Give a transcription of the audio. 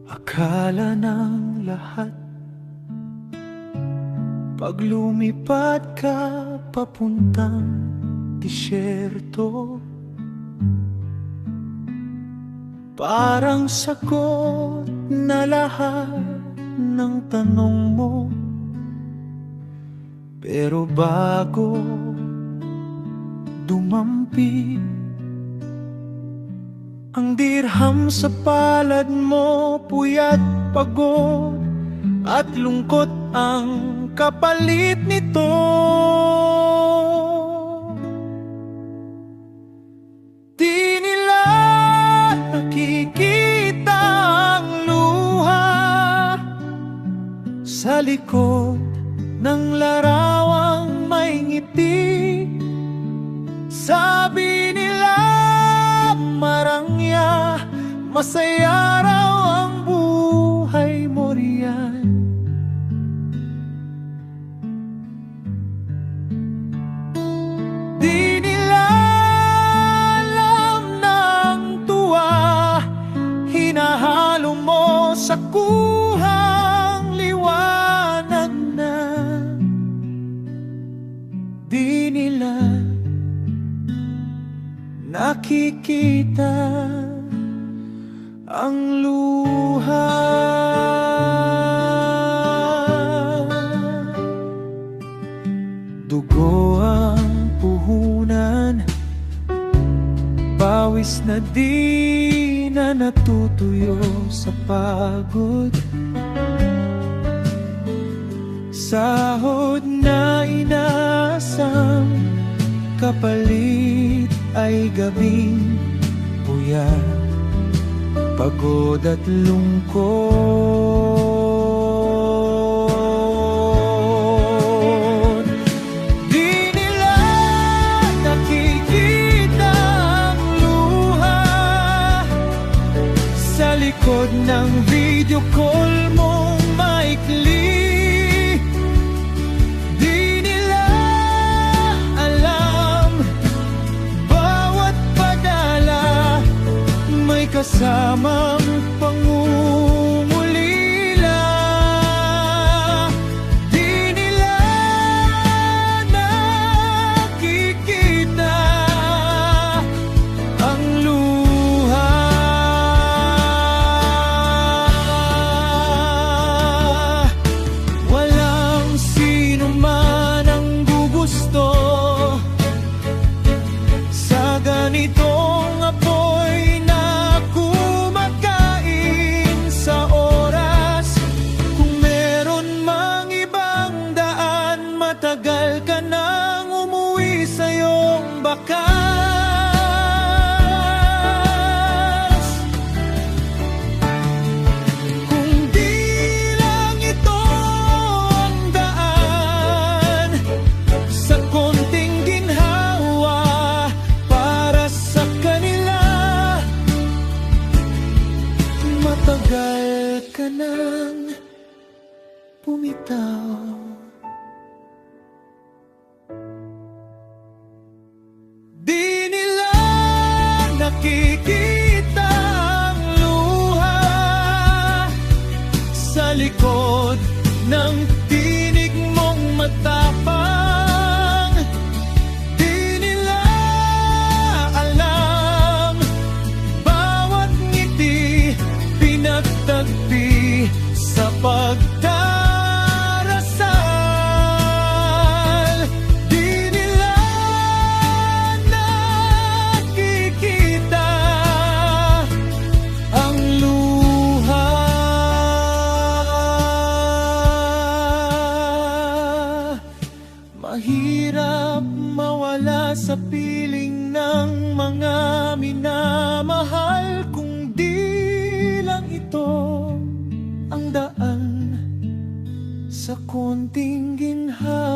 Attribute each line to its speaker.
Speaker 1: Akala ng lahat pag lumipad ka papuntang disyerto, parang sagot na lahat ng tanong mo. Pero bago dumampi ang dirham sa palad mo, puyat, pagod at lungkot ang kapalit nito. Di nila nakikita ang luha sa likod ng larawang may ngiti. Sabi nila marangya, masaya raw ang buhay mo riyan. Di nila alam ng tuwa, hinahalo mo sa kuhang liwanag na. Di nila nakikita ang luha. Dugo ang puhunan, pawis na di na natutuyo sa pagod, sahod na inaasam, kapalit ay gabing puyat, pagod at lungkot. Di nila nakikita ang luha sa likod ng video call mong maikli. Kasamang pangungulila, di nila nakikita ang luha. Walang sino man ang gugusto sa ganitong apoy matagal ka nang umuwi sa iyong bakas. Kung di lang ito ang daan sa konting ginhawa para sa kanila, matagal ka nang bumitaw. Di nila nakikita ang luha sa likod ng tinig mong matapang. Di nila alam bawat ngiti pinagtagpi sa pagdarasal. Mahirap mawala sa piling ng mga minamahal kung di lang ito ang daan sa konting ginhawa.